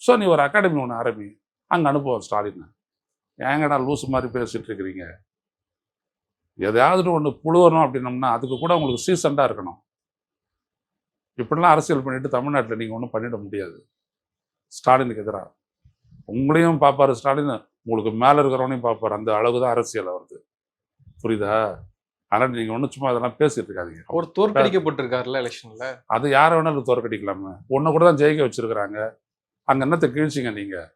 ஸோ நீ ஒரு அகாடமி ஒன்று ஆரம்பி, அங்கே அனுப்புவோம் ஸ்டாலின். ஏங்கடா லூசு மாதிரி பேசிட்டு இருக்கிறீங்க? எதையாவது ஒன்று புழுவணும் அப்படின்னோம்னா அதுக்கு கூட உங்களுக்கு சீசண்டாக இருக்கணும். இப்படிலாம் அரசியல் பண்ணிட்டு தமிழ்நாட்டில் நீங்கள் ஒன்றும் பண்ணிட முடியாது. ஸ்டாலினுக்கு எதிராக உங்களையும் பார்ப்பாரு ஸ்டாலின், உங்களுக்கு மேலே இருக்கிறவனையும் பார்ப்பாரு. அந்த அளவுக்கு தான் அரசியல் அவருக்கு. புரியுதா? ஆனால் நீங்கள் ஒன்றும் சும்மா அதெல்லாம் பேசிட்டு இருக்காதீங்க. அவர் தோற்கடிக்கப்பட்டிருக்காருல்ல எலெக்ஷன்ல. அது யாரை வேணாலும் தோற்கடிக்கலாமே. ஒன்று கூட தான் ஜெயிக்க வச்சிருக்கிறாங்க. அங்கே என்னத்தை கிழிச்சிங்க நீங்கள்?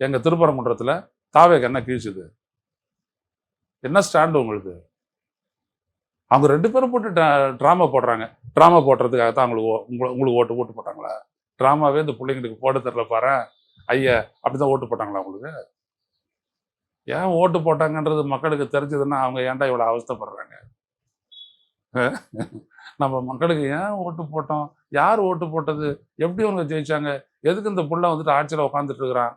எங்கள் திருப்பரங்குன்றத்தில் தாவேக்கு என்ன கிழிச்சுது? என்ன ஸ்டாண்டு உங்களுக்கு? அவங்க 2 பேரும் போட்டு ட்ராமா போடுறாங்க. ட்ராமா போடுறதுக்காக தான் உங்களுக்கு ஓட்டு போட்டாங்களா? ட்ராமாவே இந்த பிள்ளைங்களுக்கு போட தெரியல பாரு ஐயா, அப்படிதான் ஓட்டு போட்டாங்களா உங்களுக்கு? ஏன் ஓட்டு போட்டாங்கன்றது மக்களுக்கு தெரிஞ்சதுன்னா அவங்க ஏன்டா இவ்வளோ அவஸ்தைப்படுறாங்க? நம்ம மக்களுக்கு ஏன் ஓட்டு போட்டோம், யார் ஓட்டு போட்டது, எப்படி அவங்க ஜெயிச்சாங்க, எதுக்கு இந்த புள்ள வந்துட்டு ஆட்சியில் உட்காந்துட்டு இருக்கிறான்,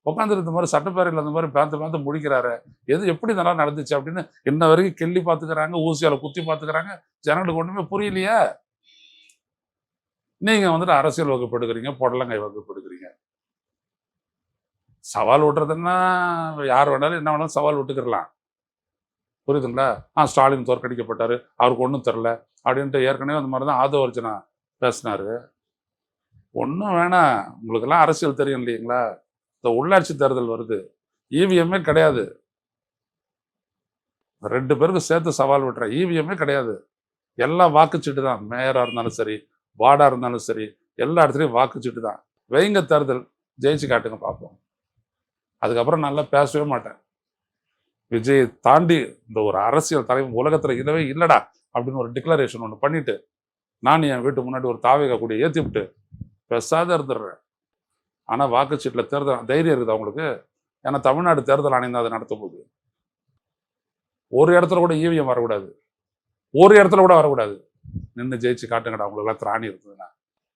உட்காந்துட்டு இந்த மாதிரி சட்டப்பேரவையில் அந்த மாதிரி பார்த்து முடிக்கிறாரு. எது எப்படி நல்லா நடந்துச்சு அப்படின்னு இன்ன வரைக்கும் கிள்ளி பார்த்துக்கிறாங்க, ஊசியால குத்தி பார்த்துக்கிறாங்க. ஜனங்களுக்கு ஒண்ணுமே புரியலையா? நீங்க வந்துட்டு அரசியல் வகுப்பு எடுக்கிறீங்க, பொடலங்காய் வகுப்பு எடுக்கிறீங்க. சவால் விட்டுறதுன்னா யார் வேணாலும் என்ன வேணாலும் சவால் விட்டுக்கிறலாம். புரியுதுங்களா? ஸ்டாலின் தோற்கடிக்கப்பட்டாரு, அவருக்கு ஒன்றும் தெரில அப்படின்ட்டு ஏற்கனவே அந்த மாதிரி தான் ஆதவ அர்ஜுனா பேசினாரு. ஒன்றும் வேணாம், உங்களுக்கெல்லாம் அரசியல் தெரியும் இல்லைங்களா? இந்த உள்ளாட்சி தேர்தல் வருது, இவிஎம்மே கிடையாது. 2 பேருக்கு சேர்த்து சவால் விட்டுறேன், இவிஎம்மே கிடையாது. எல்லாம் வாக்குச்சீட்டு தான். மேயராக இருந்தாலும் சரி, வார்டாக இருந்தாலும் சரி, எல்லா இடத்துலையும் வாக்குச்சீட்டு தான். வைங்க தேர்தல், ஜெயிச்சு காட்டுங்க பார்ப்போம். அதுக்கப்புறம் நல்லா பேசவே மாட்டேன். விஜய் தாண்டி இந்த ஒரு அரசியல் தலைவர் உலகத்தில் இல்லவே இல்லைடா அப்படின்னு ஒரு டிக்ளரேஷன் ஒன்று பண்ணிட்டு, நான் என் வீட்டு முன்னாடி ஒரு தாவேகா கூடிய ஏற்றி விட்டு பேசாத இருந்துடுறேன். ஆனால் வாக்குச்சீட்டில் தேர்தல் தைரியம் இருக்குது அவங்களுக்கு. ஏன்னா தமிழ்நாடு தேர்தல் ஆணையம் தான் அதை நடத்தும் போது ஒரு இடத்துல கூட ஈவிஎம் வரக்கூடாது, ஒரு இடத்துல கூட வரக்கூடாது. நின்று ஜெயிச்சு காட்டுங்கடா அவங்களுக்குலாம் திராணி இருந்ததுன்னா.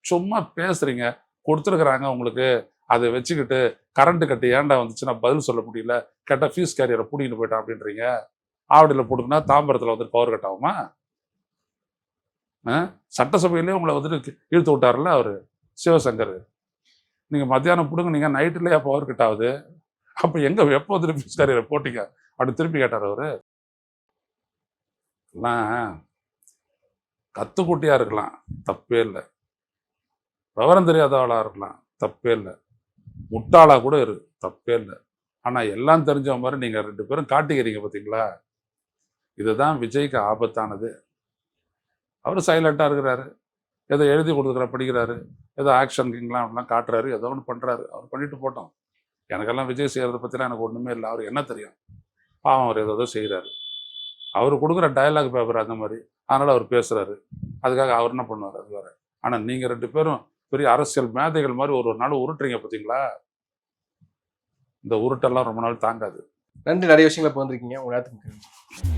சும்மா பேசுறீங்க, கொடுத்துருக்குறாங்க உங்களுக்கு, அதை வச்சுக்கிட்டு கரண்ட் கட்டி ஏன்டா வந்துச்சுன்னா பதில் சொல்ல முடியல, கேட்டால் ஃபீஸ் கேரியரை பிடிக்கிட்டு போயிட்டான் அப்படின்றீங்க. ஆவடியில் போட்டுங்கன்னா தாம்பரத்தில் வந்துட்டு பவர் கட் ஆகுமா? சட்டசபையிலேயே உங்களை வந்துட்டு இழுத்து விட்டார்ல அவர் சிவசங்கர். நீங்கள் மத்தியானம் பிடுங்க, நீங்கள் நைட்டுலேயே பவர் கட் ஆகுது, அப்போ எங்கே எப்போ வந்துட்டு ஃபீஸ் கேரியரை போட்டீங்க அப்படின்னு திருப்பி கேட்டார் அவர். எல்லாம் கத்துக்குட்டியாக இருக்கலாம், தப்பே இல்லை. விவரம் தெரியாதவளாக இருக்கலாம், தப்பே இல்லை. முட்டாளாக கூட இரு, தப்பே இல்லை. ஆனால் எல்லாம் தெரிஞ்ச மாதிரி நீங்கள் 2 பேரும் காட்டிக்கிறீங்க பார்த்தீங்களா? இதுதான் விஜய்க்கு ஆபத்தானது. அவர் சைலண்ட்டாக இருக்கிறாரு, ஏதோ எழுதி கொடுக்குற படிக்கிறாரு, ஏதோ ஆக்ஷன் கிங்லாம் அப்படிலாம் காட்டுறாரு, ஏதோ ஒன்று பண்ணுறாரு. அவர் பண்ணிட்டு போட்டோம். எனக்கெல்லாம் விஜய் செய்கிறத பற்றிலாம் எனக்கு ஒன்றுமே இல்லை. அவர் என்ன தெரியும்? பாவம், அவர் ஏதோ செய்கிறாரு. அவர் கொடுக்குற டயலாக் பேப்பர் அந்த மாதிரி, அதனால் அவர் பேசுகிறாரு. அதுக்காக அவர் என்ன பண்ணுவார்? அது வேறு. ஆனால் நீங்கள் 2 பேரும் பெரிய அரசியல் மேதைகள் மாதிரி ஒரு நாள் உருட்டுறீங்க பார்த்தீங்களா? இந்த உருட்டெல்லாம் ரொம்ப நாள் தாங்காது. நன்றி, நிறைய விஷயங்களை இப்போ வந்திருக்கீங்க. உங்க நேரத்துக்கு